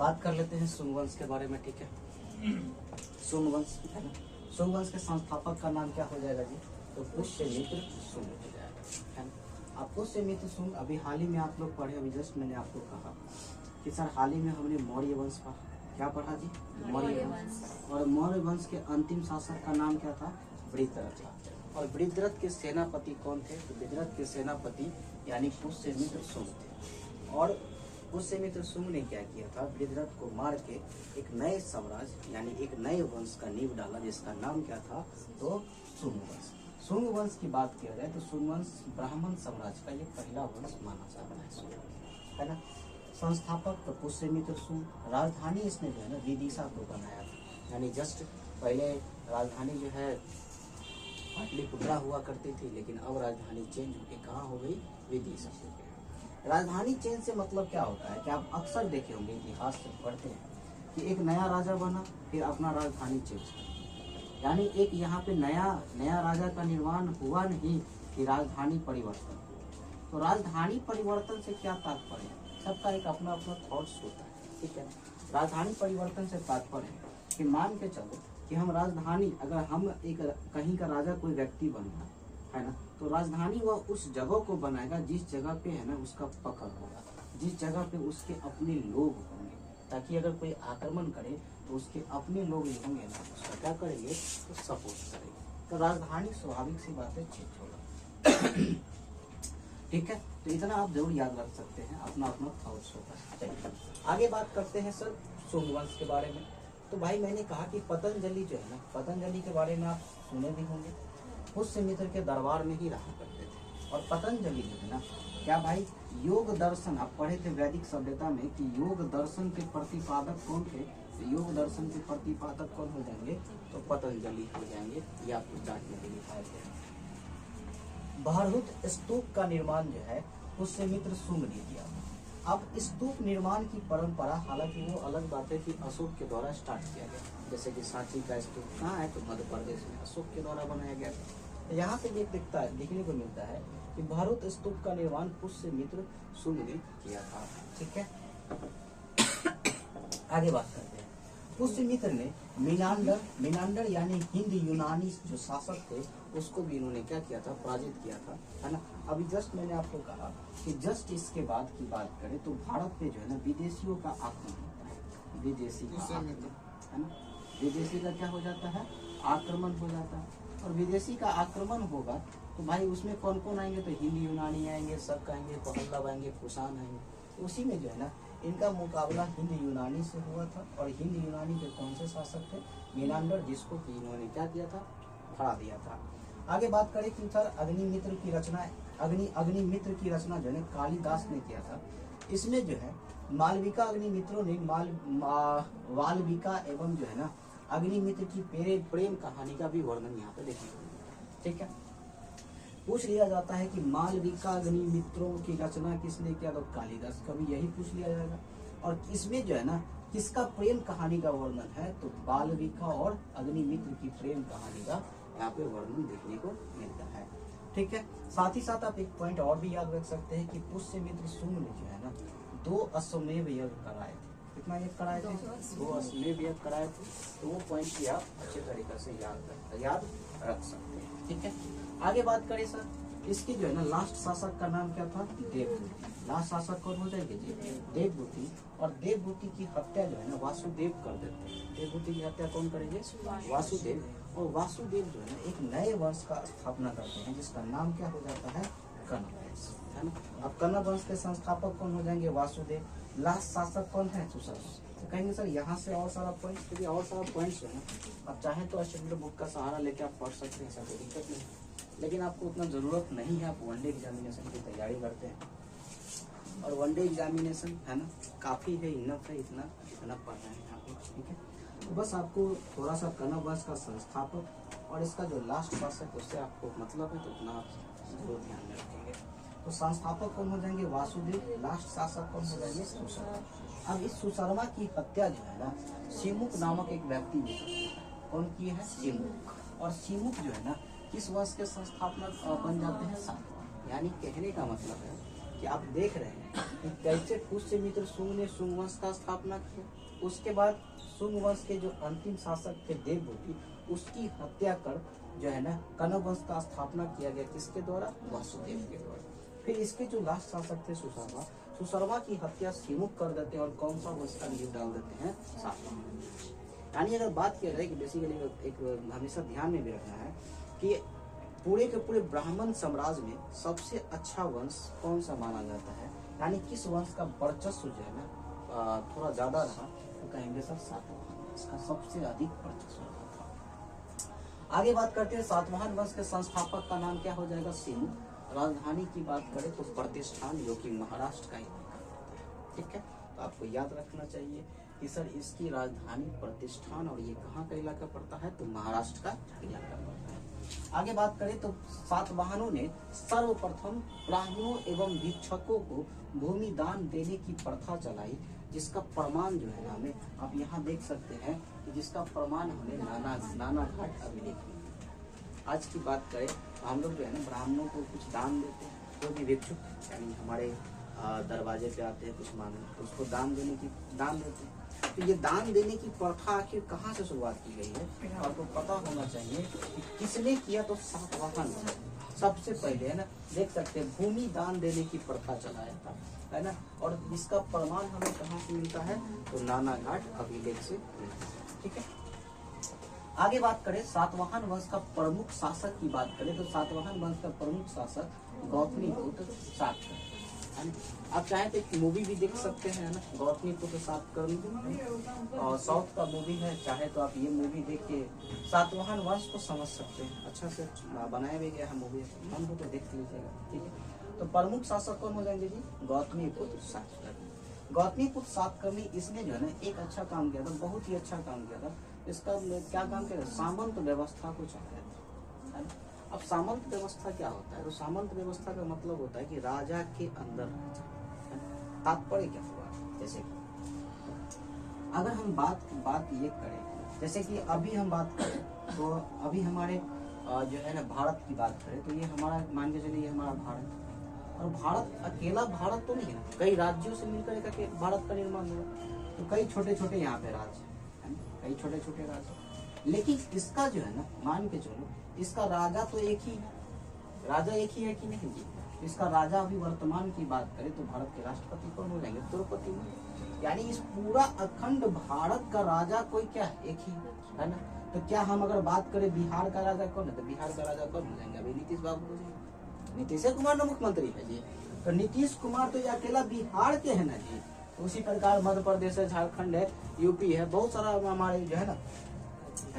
बात कर लेते हैं शुंग वंश के बारे में, ठीक है। शुंग वंश है ना, शुंग वंश के संस्थापक का नाम क्या हो जाएगा जी? तो पुष्यमित्र शुंग हो जाएगा, है ना। आप पुष्यमित्र शुंग अभी हाल ही में आप लोग पढ़े, अभी जस्ट मैंने आपको कहा कि सर हाल ही में हमने मौर्य वंश पढ़ा। क्या पढ़ा जी? मौर्य वंश। और मौर्य वंश के अंतिम शासक का नाम क्या था? वृत्रथ। और वृत्रथ के सेनापति कौन थे? तो वृत्रथ के सेनापति यानी पुष्यमित्र शुंग थे। और पुष्यमित्र शुंग ने क्या किया था? वृत्रथ को मार के एक नए साम्राज्य यानी एक नए वंश का नींव डाला, जिसका नाम क्या था? तो शुंग वंश। शुंग वंश की बात किया जाए तो शुंग वंश ब्राह्मण साम्राज्य का ये पहला वंश माना जाता है, शुंग वंश, है ना। संस्थापक तो पुष्यमित्र शुंग। राजधानी इसने जो है ना विदिशा को बनाया था, यानी जस्ट पहले राजधानी जो है पाटलिपुत्रा हुआ करती थी, लेकिन अब राजधानी चेंज होकर कहाँ हो गई? विदिशा हो गई। राजधानी चेंज से मतलब क्या होता है कि आप अक्सर देखे होंगे, इतिहास से पढ़ते हैं कि एक नया राजा बना, फिर अपना राजधानी चेंज कर, यानी एक यहाँ पे नया राजा का निर्माण हुआ नहीं कि राजधानी परिवर्तन हुआ। तो राजधानी परिवर्तन से क्या तात्पर्य है? सबका एक अपना अपना थॉट्स होता है, ठीक है। राजधानी परिवर्तन से तात्पर्य है कि मान के चलो कि हम राजधानी, अगर हम एक कहीं का राजा कोई व्यक्ति बनेगा, है ना, तो राजधानी वह उस जगह को बनाएगा जिस जगह पे है ना उसका पकड़ होगा, जिस जगह पे उसके अपने लोग होंगे, ताकि अगर कोई आक्रमण करे तो उसके अपने लोग ही होंगे ना, उसका क्या करेंगे? तो सपोर्ट करेंगे। तो राजधानी स्वाभाविक सी बात है चेंज होगा। ठीक है, तो इतना आप जरूर याद रख सकते हैं, अपना अपना थॉट्स होता है। चलिए आगे बात करते हैं सर शुंग वंश के बारे में। तो भाई मैंने कहा कि पतंजलि जो है ना, पतंजलि के बारे में आप सुने भी होंगे, पुष्यमित्र के दरबार में ही रहा करते थे। और पतंजलि जो है ना, क्या भाई योग दर्शन, आप पढ़े थे वैदिक सभ्यता में कि योग दर्शन के प्रतिपादक कौन थे? तो योग दर्शन के प्रतिपादक कौन हो जाएंगे? तो पतंजलि हो जाएंगे। ये आपको चार्ट में दिखाए थे। भारहूत स्तूप का निर्माण जो है पुष्यमित्र शुंग ने किया। अब स्तूप निर्माण की परंपरा, हालांकि वो अलग बात है कि अशोक के द्वारा स्टार्ट किया गया, जैसे कि सांची का स्तूप कहाँ है? तो मध्य प्रदेश में अशोक के द्वारा बनाया गया था। यहाँ से ये देखने को मिलता है कि भारहूत स्तूप का निर्माण पुष्यमित्र शुंग ने किया था, ठीक है। आगे बात करते हैं। पुष्यमित्र ने मीनांडर यानी हिंद यूनानी जो शासक थे उसको भी इन्होंने क्या किया था? पराजित किया था, है ना। अभी जस्ट मैंने आपको कहा कि जस्ट इसके बाद की बात करें तो भारत पे जो है ना विदेशियों का आक्रमण होता है, विदेशी का आक्रमण, है ना। विदेशी का क्या हो जाता है? आक्रमण हो जाता है। और विदेशी का आक्रमण होगा तो भाई उसमें कौन कौन आएंगे? तो हिंद यूनानी आएंगे, शक आएंगे, पहलव आएंगे, कुषाण आएंगे। उसी में जो है ना इनका मुकाबला हिंद यूनानी से हुआ था। और हिंद यूनानी के कौन से शासक थे? मीनांडर, जिसको कि इन्होंने क्या किया था? हरा दिया था। आगे बात करें कि सर अग्निमित्र की रचना, अग्निमित्र की रचना जो है कालिदास ने किया था। इसमें जो है मालविका अग्निमित्रों ने वाल्मीका एवं जो है ना अग्निमित्र की प्रेम कहानी का भी वर्णन यहाँ पे देखने को मिलता है, ठीक है। पूछ लिया जाता है कि मालविका अग्निमित्रों की रचना किसने किया? तो कालिदास, कभी यही पूछ लिया जाएगा। और इसमें जो है ना किसका प्रेम कहानी का वर्णन है? तो मालविका और अग्निमित्र की प्रेम कहानी का यहाँ पे वर्णन देखने को मिलता है, ठीक है। साथ ही साथ आप एक पॉइंट और भी याद रख सकते हैं कि पुष्यमित्र शुंग ने जो है ना 2 अश्वमेध यज्ञ कराए थे। कितना यज्ञ कराए थे? 2 अश्वमेध यज्ञ कराए थे। तो वो पॉइंट भी आप अच्छे तरीके से याद रख सकते हैं, ठीक है। आगे बात करें सर, इसके जो है ना लास्ट शासक का नाम क्या था? देवभूति। लास्ट शासक कौन हो जाएंगे जी? देवभूति। और देवभूति की हत्या जो है ना वासुदेव कर देते हैं। देवभूति की हत्या कौन करेंगे? वासुदेव। और वासुदेव जो है ना एक नए वंश का स्थापना करते हैं, जिसका नाम क्या हो जाता है? कण्व वंश, है ना। अब कण्व वंश के संस्थापक कौन हो जाएंगे? वासुदेव। लास्ट शासक कौन है? सुशर्मा। तो कहेंगे सर यहाँ से और सारा पॉइंट, क्योंकि और सारा पॉइंट्स है ना, आप चाहे तो स्टैंडर्ड बुक का सहारा लेकर आप पढ़ सकते हैं, ऐसा कोई दिक्कत नहीं, लेकिन आपको उतना जरूरत नहीं है। आप वनडे एग्जामिनेशन की तैयारी करते हैं और वनडे एग्जामिनेशन है ना काफी है, इनफ है, इतना पढ़ रहे हैं आप, ठीक है। तो बस आपको थोड़ा सा कण्व वंश का संस्थापक और इसका जो लास्ट शासक उससे आपको मतलब है, तो उतना आप जरूर ध्यान में रखेंगे। तो संस्थापक कौन हो जाएंगे? वासुदेव। लास्ट शासक कौन हो जाएंगे? सुशर्मा। अब इस सुशर्मा की हत्या जो है ना सिमुक नामक एक व्यक्ति ने कौन की है? सिमुक। और सिमुक जो है ना किस वंश के संस्थापक बन जाते हैं? सातवाहन। यानी कहने का मतलब है कि आप देख रहे हैं कि कैसे पुष्यमित्र शुंग ने शुंग वंश का स्थापना किया। उसके बाद शुंग वंश के जो अंतिम शासक थे देवभूति, उसकी हत्या कर जो है ना कनव वंश का स्थापना किया गया। किसके द्वारा? वासुदेव के द्वारा। फिर इसके जो लास्ट शासक थे सुशर्मा, सुशर्मा की हत्या सिमुख कर देते हैं और कौन सा वंश का नींव डाल देते हैं? सातवाहन। यानी अगर बात किया जाए कि बेसिकली एक हमेशा ध्यान में भी रखना है कि पूरे के पूरे ब्राह्मण साम्राज्य में सबसे अच्छा वंश कौन सा माना जाता है, यानी किस वंश का वर्चस्व जो है ना थोड़ा ज्यादा रहा, तो कहेंगे सर सातवाहन। इसका सबसे अधिक वर्चस्व रहा था। आगे बात करते हैं सातवाहन वंश के संस्थापक का नाम क्या हो जाएगा? सिंह। राजधानी की बात करें तो प्रतिष्ठान, जो कि महाराष्ट्र का ही होता है। ठीक है, तो आपको याद रखना चाहिए कि सर इसकी राजधानी प्रतिष्ठान, और ये कहाँ का इलाका पड़ता है? तो महाराष्ट्र का इलाका पड़ता है। आगे बात करें तो सातवाहनों ने सर्वप्रथम ब्राह्मणों एवं भिक्षुकों को भूमि दान देने की प्रथा चलाई, जिसका प्रमाण जो है ना हमें आप यहाँ देख सकते हैं कि जिसका प्रमाण हमें नाना घाट अभिलेख में। आज की बात करें तो हम लोग जो है ना ब्राह्मणों को कुछ दान देते हैं, जो भी भिक्षुक यानी हमारे दरवाजे पे आते हैं कुछ मांगने, तो उसको दान देते हैं। तो ये दान देने की प्रथा आखिर कहाँ से शुरुआत की गई है? आपको पता होना चाहिए कि किसने किया, तो सातवाहन सबसे पहले है ना। देख सकते हैं भूमि दान देने की प्रथा चलाया था, है ना। और इसका प्रमाण हमें कहाँ से मिलता है? तो नाना घाट अभिलेख से मिलता है। ठीक है, आगे बात करें सातवाहन वंश का प्रमुख शासक की बात करें तो सातवाहन वंश का प्रमुख शासक गौतमीपुत्र सातकर्णी है ना। आप चाहे तो एक मूवी भी देख सकते हैं ना, गौतमीपुत्र सातकर्णी, और साउथ का मूवी है। चाहे तो आप ये मूवी देख के सातवाहन वंश को समझ सकते हैं। अच्छा से बनाया भी गया है मूवी, हम तो देख लीजिएगा। ठीक है, तो प्रमुख शासक कौन हो जाएंगे जी? गौतमीपुत्र सातकर्णी। गौतमीपुत्र सातकर्णी इसने जो है ना एक अच्छा काम किया था, बहुत ही अच्छा काम किया था। इसका क्या काम किया? सामंत व्यवस्था को चलाया था। अब सामंत व्यवस्था क्या होता है? तो सामंत व्यवस्था का मतलब होता है कि राजा के अंदर तात्पर्य क्या हुआ? जैसे कि अगर हम बात ये करें, जैसे कि अभी हम बात करें तो अभी हमारे जो है ना भारत की बात करें तो ये हमारा, मान के चलिए ये हमारा भारत, और भारत अकेला भारत तो नहीं है, कई राज्यों से मिलकर एक भारत का निर्माण हुआ। तो कई छोटे छोटे यहाँ पे राज्य है, कई छोटे छोटे राज्य, लेकिन इसका जो है ना मान के चलो इसका राजा तो एक ही है, राजा एक ही है कि नहीं जी? इसका राजा अभी वर्तमान की बात करें तो भारत के राष्ट्रपति कौन हो जाएंगे? द्रौपदी। यानी इस पूरा अखंड भारत का राजा कोई क्या है? एक ही है ना। तो क्या हम अगर बात करें बिहार का राजा कौन है? तो बिहार का राजा कौन हो जाएंगे? अभी नीतीश बाबू हो जाएंगे। नीतीश कुमार ना मुख्यमंत्री है जी, तो नीतीश कुमार तो ये अकेला बिहार के है ना जी। तो उसी प्रकार मध्य प्रदेश है, झारखंड है, यूपी है, बहुत सारा हमारे जो है ना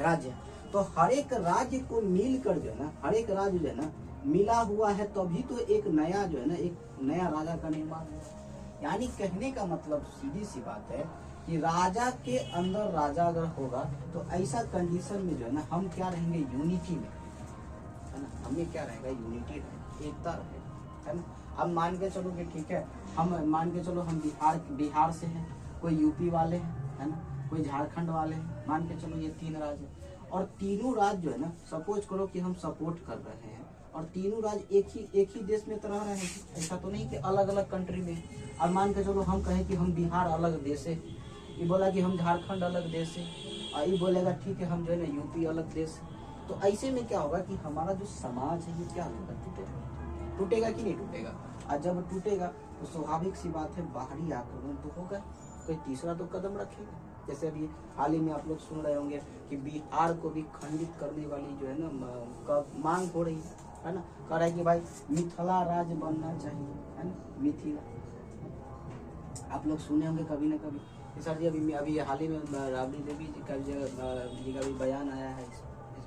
राज्य है। तो हर एक राज्य को मिलकर जो है ना, हर एक राज्य जो है ना मिला हुआ है, तभी तो एक नया जो है ना एक नया राजा का निर्माण हुआ। यानी कहने का मतलब सीधी सी बात है कि राजा के अंदर राजा अगर होगा तो ऐसा कंडीशन में जो है ना हम क्या रहेंगे? यूनिटी में, है ना। हमें क्या रहेगा? यूनिटी रहेगा, एकता रहेगा, है ना। अब मान के चलो कि ठीक है, हम मान के चलो हम बिहार से हैं, कोई यूपी वाले हैं, है ना, कोई झारखंड वाले हैं, मान के चलो ये 3 राज्य, और तीनों राज्य जो है ना सपोज करो कि हम सपोर्ट कर रहे हैं, और तीनों राज्य एक ही देश में तो रह रहे हैं। ऐसा तो नहीं कि अलग अलग कंट्री में। अब मान के चलो हम कहें कि हम बिहार अलग देश है, ये बोला कि हम झारखंड अलग देश है, और ये बोलेगा ठीक है हम जो है ना यूपी अलग देश है। तो ऐसे में क्या होगा कि हमारा जो समाज है ये क्या होगा? टूटेगा कि नहीं टूटेगा? और जब टूटेगा तो स्वाभाविक सी बात है बाहरी आक्रमण तो होगा, कोई तीसरा तो कदम रखेगा। जैसे अभी हाल ही में आप लोग सुन रहे होंगे कि बिहार को भी खंडित करने वाली जो है ना मांग हो रही है ना। कह रहा है कि भाई मिथिला राज्य बनना चाहिए, है ना, मिथिला। आप लोग सुने होंगे कभी ना कभी। सर जी अभी हाल ही में राबड़ी देवी जी का भी बयान आया है इस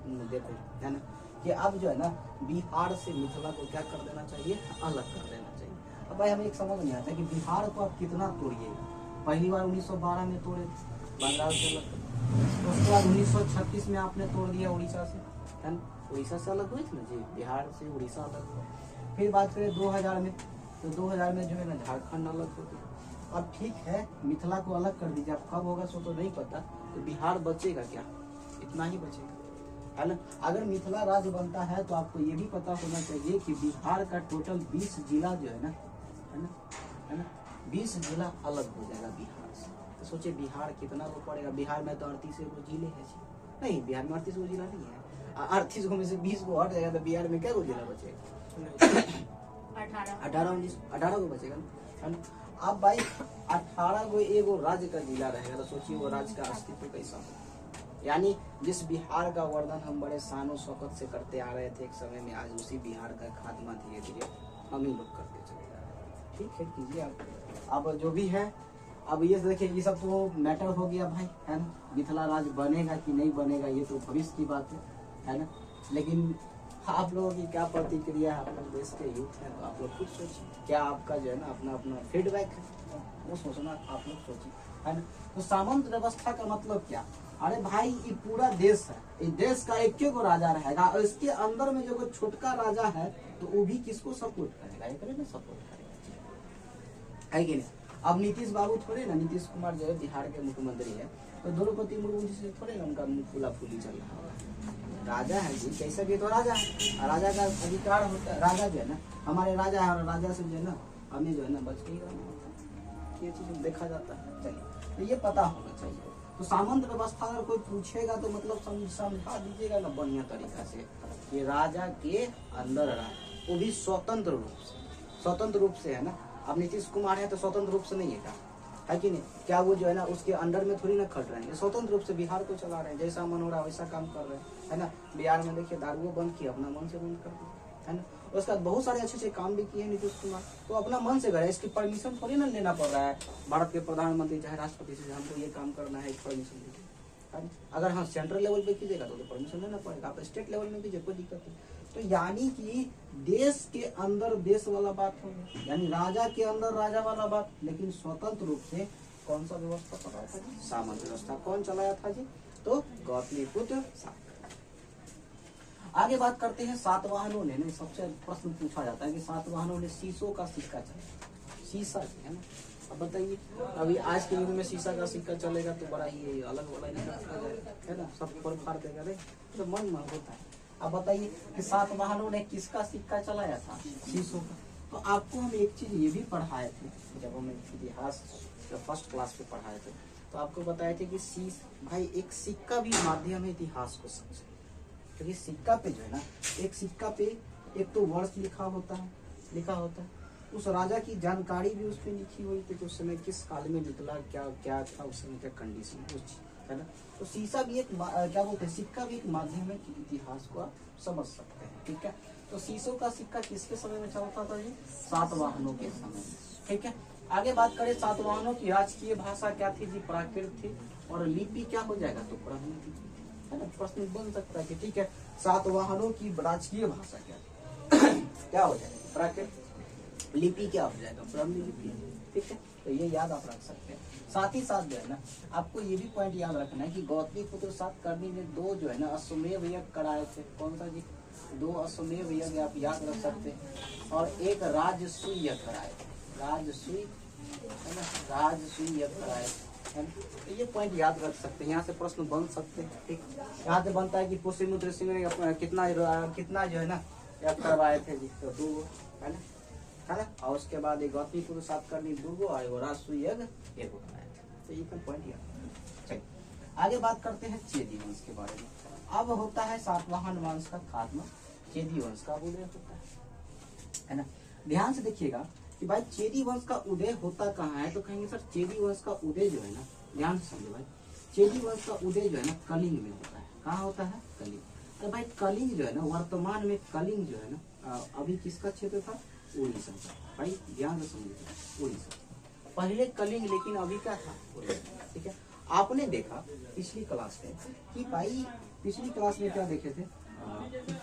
मुद्दे पे, है ना, कि अब जो है ना बिहार से मिथिला को क्या कर देना चाहिए? अलग कर देना चाहिए। अब भाई हमें एक समझ नहीं आता कि बिहार को आप कितना तोड़िएगा। पहली बार 1912 में तोड़े बंगाल से अलग, तो उसके बाद 1936 में आपने तोड़ दिया उड़ीसा से, है ना। उड़ीसा से अलग हुई थी ना जी, बिहार से उड़ीसा अलग हुआ। फिर बात करें 2000 में, तो 2000 में जो है ना झारखंड अलग हो गया। अब ठीक है मिथिला को अलग कर दीजिए, अब कब होगा सो तो नहीं पता, तो बिहार बचेगा क्या? इतना ही बचेगा, है ना। अगर मिथिला राज्य बनता है तो आपको ये भी पता होना चाहिए कि बिहार का टोटल 20 जिला जो है ना, है ना, 20 जिला अलग हो जाएगा बिहार से। तो सोचिए बिहार कितना वो पड़ेगा। बिहार में तो 38 गो जिले है जी, नहीं बिहार में 38 गो जिला नहीं है। 38 गो में से 20 गो हट जाएगा तो बिहार में क्या गो जिला बचेगा? 18 गो बचेगा ना। अब भाई 18 गो एगो राज्य का जिला रहेगा तो सोचिए वो राज्य का अस्तित्व कैसा होगा। यानी जिस बिहार का वर्णन हम बड़े शानो शौकत से करते आ रहे थे एक समय में, आज उसी बिहार का खात्मा धीरे धीरे हम ही लोग करते चले जा रहे हैं। ठीक है, कीजिए आप। अब जो भी है, अब ये देखिए ये सब तो मैटर हो गया भाई, है ना। मिथिला राज्य बनेगा कि नहीं बनेगा ये तो भविष्य की बात है ना। लेकिन आप लोगों की क्या प्रतिक्रिया है, आप लोग देश के यूथ हैं तो आप लोग खुद सोचिए। क्या आपका जो है ना अपना अपना फीडबैक है वो सोचना आप लोग सोचिए, है ना। तो सामंत व्यवस्था का मतलब क्या? अरे भाई ये पूरा देश है, इस देश का एक को राजा रहेगा और इसके अंदर में जो छोटका राजा है तो वो भी किसको सपोर्ट करेगा? ये करेगा, सपोर्ट करेगा, है कि नहीं। अब नीतीश बाबू थोड़े ना, नीतीश कुमार जो है बिहार के मुख्यमंत्री है तो द्रौपदी मुर्मू जी से थोड़े ना उनका मुंह फूला फूली चल रहा है। राजा है जी, कैसा भी तो राजा है, राजा का अधिकार होता है। राजा जो है ना हमारे राजा है और राजा से जो है ना हमें जो है ना बच के ही रहना होता है। ये चीज देखा जाता है। चलिए तो ये पता होना चाहिए। तो सामंत व्यवस्था अगर कोई पूछेगा तो मतलब समझा दीजिएगा ना बढ़िया तरीका से कि राजा के अंदर राज, वो भी स्वतंत्र रूप से है ना। अब नीतीश कुमार है तो स्वतंत्र रूप से नहीं है कि नहीं। क्या वो जो है ना उसके अंडर में थोड़ी ना खट रहे हैं, स्वतंत्र रूप से बिहार को चला रहे हैं, जैसा मन हो रहा है वैसा काम कर रहे हैं, है ना। बिहार में देखिए दारुओं बंद किया, अपना मन से बंद कर दिया, है ना। उसके बाद बहुत सारे अच्छे काम भी किए नीतीश कुमार, तो अपना मन से करे, इसकी परमिशन थोड़ी ना लेना पड़ रहा है भारत के प्रधानमंत्री चाहे राष्ट्रपति से, हमको ये काम करना है, परमिशन दीजिए। अगर हाँ सेंट्रल लेवल पे कीजिएगा तो परमिशन लेना पड़ेगा, आप स्टेट लेवल में कीजिए कोई दिक्कत नहीं। तो यानी कि देश के अंदर देश वाला बात होगा, यानी राजा के अंदर राजा वाला बात, लेकिन स्वतंत्र रूप से कौन सा व्यवस्था चलाया था जी? सामंत व्यवस्था। कौन चलाया था जी? तो गौतमीपुत्र। आगे बात करते हैं सातवाहनों ने, सबसे प्रश्न पूछा जाता है कि सातवाहनों ने शीशों का सिक्का चलाया, शीशा है ना। अब बताइए अभी आज के युग में शीशा का सिक्का चलेगा तो बड़ा ही अलग वाला है ना, सब फोड़ फाड़ देगा रे, तो मन होता है। अब बताइए कि सातवाहनों ने किसका सिक्का चलाया था? शीशों का। तो आपको हम एक चीज ये भी पढ़ाए थे जब हम इतिहास फर्स्ट क्लास पे पढ़ाए थे, तो आपको बताए थे कि शीश भाई एक सिक्का भी माध्यम है इतिहास को समझे। क्योंकि सिक्का पे जो है ना, एक सिक्का पे एक तो वर्ष लिखा होता है, उस राजा की जानकारी भी उस पर लिखी हुई थी, तो उस समय किस काल में निकला, क्या क्या था उस समय, क्या कंडीशन है ना। तो शीशा भी एक क्या बोलते हैं, सिक्का भी एक माध्यम है कि इतिहास को आप समझ सकते हैं। ठीक है, तो शीशों का सिक्का किसके समय में चलता था जी? सातवाहनों के समय में। ठीक है, आगे बात करें सातवाहनों की राजकीय भाषा क्या थी जी? प्राकृत थी। और लिपि क्या हो जाएगा? तो ब्राह्मी थी, है ना। प्रश्न बन सकता है कि ठीक है सातवाहनों की राजकीय भाषा क्या थी? क्या हो जाएगा? प्राकृत। लिपि क्या हो जाएगा? ब्राह्मी लिपि। ठीक है, तो ये याद आप रख सकते हैं। साथ ही साथ जो है ना आपको ये भी पॉइंट याद रखना है कि गौतमीपुत्र सातकर्णी ने 2 जो है ना अश्वमेध यज्ञ कराए थे। कौन सा जी? 2 अश्वमेध यज्ञ आप याद रख सकते हैं। और एक राजसूय यज्ञ कराए थे, राजसूय, है ना, राजसूय यज्ञ कराए थे। तो ये पॉइंट याद रख सकते हैं, यहाँ से प्रश्न बन सकते हैं। ठीक, यहाँ से बनता है कि पुष्यमित्र सिंह ने कितना जो है ना यज्ञ करवाए थे जी? तो 2, है ना, और उसके बाद एक गौतमीपुत्र सातकर्णी 2 और राजसूय यज्ञ 1 कराया था। तो ये पॉइंट याद। चलिए आगे बात करते हैं चेदी वंश के बारे में। अब होता है सातवाहन वंश का खात्मा, चेदी वंश का उदय होता है ना। ध्यान से देखिएगा कि भाई चेदी वंश का उदय होता कहाँ है? तो कहेंगे सर चेदी वंश का उदय जो है ना, ध्यान से समझो भाई, चेदी वंश का उदय जो है ना कलिंग में होता है। कहाँ होता है? कलिंग। तो भाई कलिंग जो है ना, वर्तमान में कलिंग जो है ना अभी किसका क्षेत्र था? उड़ीसा। भाई ध्यान से समझिए, उड़ीसा पहले कलिंग, लेकिन अभी क्या था? उड़ीसा। ठीक है, आपने देखा पिछली क्लास में कि भाई पिछली क्लास में क्या देखे थे?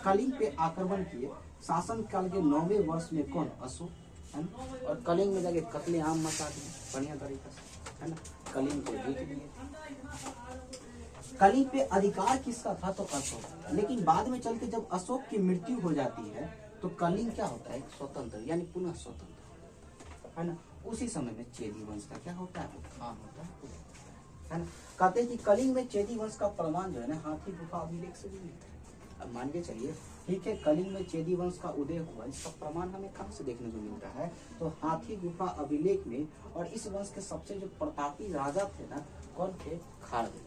कलिंग पे आक्रमण किए शासन काल के 9वें वर्ष में कौन? अशोक, है ना। और कलिंग में जाके कत्लेआम मचा दिए बढ़िया तरीका से, है ना, कलिंग को जीत लिए। कलिंग पे अधिकार किसका था? तो अशोक। लेकिन बाद में चल के जब अशोक की मृत्यु हो जाती है तो कलिंग क्या होता है? स्वतंत्र, यानी पुनः स्वतंत्र, है ना। उसी समय में चेदी वंश का क्या होता है? उत्थान होता है ना। कहते हैं कि कलिंग में चेदी वंश का प्रमाण जो है ना हाथी गुफा अभिलेख से भी मिलता है। अब मान के चलिए ठीक है, कलिंग में चेदी वंश का उदय हुआ, इसका प्रमाण हमें कहाँ से देखने को मिलता है, तो हाथी गुफा अभिलेख में। और इस वंश के सबसे जो प्रतापी राजा थे ना, कौन थे, खारवेल।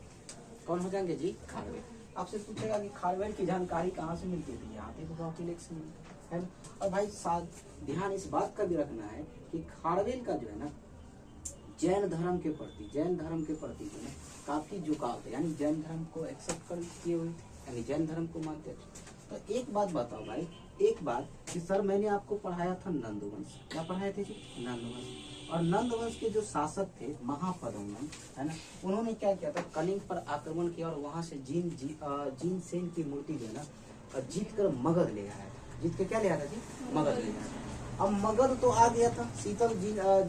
कौन हो जाएंगे जी, खारवेल। आपसे पूछेगा कि खारवेल की जानकारी कहाँ से मिलती थी, हाथी गुफा अभिलेख से मिलती है ना। और भाई साथ ध्यान इस बात का भी रखना है कि खारवेल का जो है ना जैन धर्म के प्रति जो है काफी झुकाव थे, यानी जैन धर्म को एक्सेप्ट कर किए हुए थे, यानी जैन धर्म को मानते थे। तो एक बात बताओ भाई, एक बात कि सर मैंने आपको पढ़ाया था नंदवंश, क्या पढ़ाए थे जी, नंदवंश। और नंदवंश के जो शासक थे महापद्मनंद, है ना, उन्होंने क्या किया था, कलिंग पर आक्रमण किया और वहां से जीनसेन की मूर्ति जो है ना जीत कर मगध ले आया था। जीत के क्या ले आया था जी, मगध ले आया था। अब मगध तो आ गया था शीतल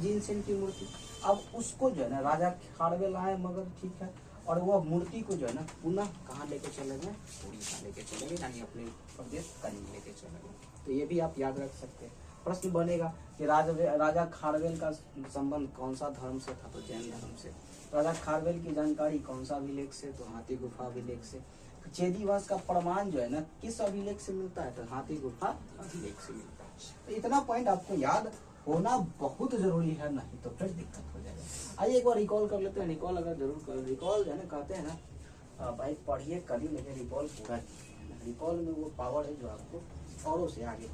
जीनसेन की मूर्ति, अब उसको जो है ना राजा खारवेल आए मगध, ठीक है, और वह मूर्ति को जो है ना पुनः कहाँ लेके चले गए, उड़ीसा लेके चले गए, यानी अपने प्रदेश कलिंग लेके चले गए। तो ये भी आप याद रख सकते हैं। प्रश्न बनेगा कि राजा खारवेल का संबंध कौन सा धर्म से था, तो जैन धर्म से। राजा खारवेल की जानकारी कौन सा अभिलेख से, तो हाथी गुफा अभिलेख से। चेदी वंश का प्रमाण जो है ना किस अभिलेख से मिलता है, तो हाथी गुफा अभिलेख से मिलता है। तो इतना पॉइंट आपको याद होना बहुत जरूरी है, नहीं तो फिर दिक्कत हो जाएगा। आइए एक बार रिकॉल कर लेते हैं, रिकॉल अगर जरूर कर, रिकॉल जो है ना कहते हैं ना भाई पढ़िए करिए, लेकिन रिकॉल पूरा कीजिए। रिकॉल में वो पावर है जो आपको औरों से आगे।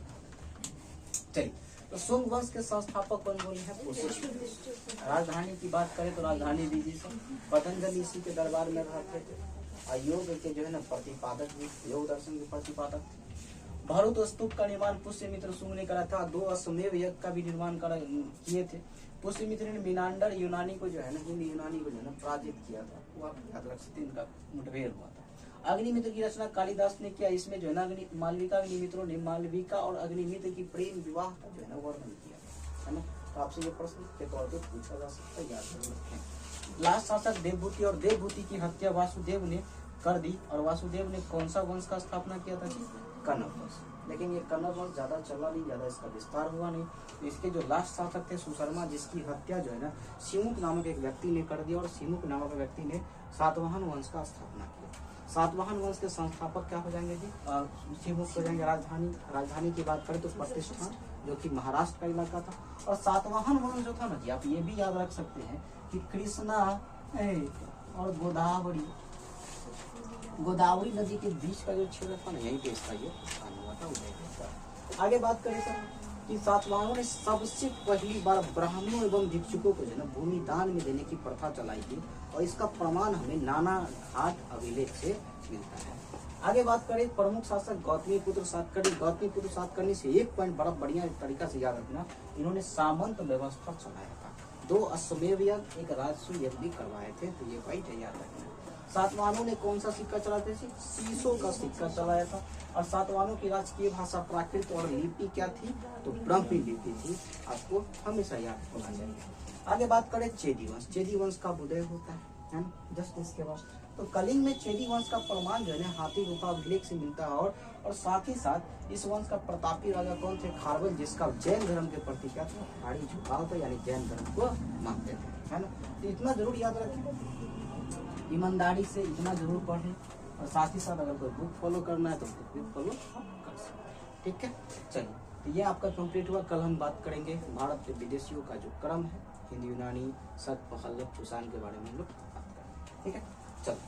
चलिए, तो शुंग वंश के संस्थापक कौन बोले हैं, पुष्य। राजधानी की बात करें तो राजधानी दिल्ली से। पतंजलि इसी के दरबार में रहते थे। योग के जो है ना प्रतिपादक भी, योग दर्शन के प्रतिपादक थे। भरूत स्तूप का निर्माण पुष्यमित्र शुंग ने करा था। 2 अश्वमेध यज्ञ का भी निर्माण किए थे। पुष्यमित्र ने मीनांडर यूनानी को जो है ना, हिंदी यूनानी को जो है ना पराजित किया था। वो आप याद रख सकते हैं, इनका मुठभेड़ हुआ था। अग्निमित्र की रचना कालिदास ने किया। इसमें जो है ना मालविका अग्निमित्रों ने मालविका और अग्निमित्र की प्रेम विवाह का जो है ना वर्णन किया है ना। तो आपसे ये प्रश्न के तौर पर पूछा जा सकता है, याद जरूर रखें। लास्ट शासक देवभूति, और देवभूति की हत्या वासुदेव ने कर दी। और वासुदेव ने कौन सा वंश का स्थापना किया था, कन्नड़ वंश। लेकिन ये कन्नड़ वंश ज्यादा चला नहीं, ज्यादा इसका विस्तार हुआ नहीं। तो इसके जो लास्ट शासक थे सुशर्मा, जिसकी हत्या जो है ना सिमुक नामक एक व्यक्ति ने कर दिया, और सिमुक नामक व्यक्ति ने सातवाहन वंश का स्थापना किया। सातवाहन वंश के संस्थापक क्या हो जाएंगे जी, सिमुक हो जाएंगे। राजधानी की बात करें तो प्रतिष्ठान, जो कि महाराष्ट्र का इलाका था। और सातवाहन वंश जो था ना जी, आप ये भी याद रख सकते हैं कि कृष्णा और गोदावरी नदी के बीच का जो क्षेत्र था ना, यहीं पे इसका ये स्थान हुआ था, उदय। आगे बात करें सर कि सातवाहनों ने सबसे पहली बार ब्राह्मणों एवं भिक्षुकों को जो है भूमि दान में देने की प्रथा चलाई थी, और इसका प्रमाण हमें नाना घाट अभिलेख से मिलता है। आगे बात करें प्रमुख शासक गौतमीपुत्र सातकर्णी। गौतमीपुत्र सातकर्णी से एक पॉइंट बड़ा बढ़िया तरीका से याद रखना, इन्होंने सामंत व्यवस्था चलाया था। 2 अश्वमेध यज्ञ, एक राजसूय यज्ञ भी करवाए थे। तो ये पॉइंट है, याद रखना। सातवाहनों ने कौन सा सिक्का चलाते थे, शीशों का सिक्का चलाया था। और सातवाहनों की राजकीय भाषा प्राकृत और लिपि क्या थी, तो ब्राह्मी लिपि थी। आपको हमेशा याद होना चाहिए। आगे बात करें चेदी वंश। चेदी वंश का उदय होता है ना, जस्ट इसके बाद। तो कलिंग में चेदी वंश का प्रमाण जो है हाथी गुफा अभिलेख से मिलता है। और साथ ही साथ इस वंश का प्रतापी राजा कौन थे, खारवेल, जिसका जैन धर्म के प्रति क्या था, भारी झुकाव था, यानी जैन धर्म को मानते थे, है ना। तो इतना जरूर याद रखें, ईमानदारी से इतना जरूर पढ़ें। और साथ ही साथ अगर कोई बुक फॉलो करना है तो बुक फॉलो कर सकते हैं, ठीक है। चलिए, तो ये आपका कंप्लीट हुआ। कल हम बात करेंगे भारत के विदेशियों का जो क्रम है, हिंदी यूनानी, शक, पहल्लव, कुषाण के बारे में हम लोग बात करेंगे, ठीक है। चलो।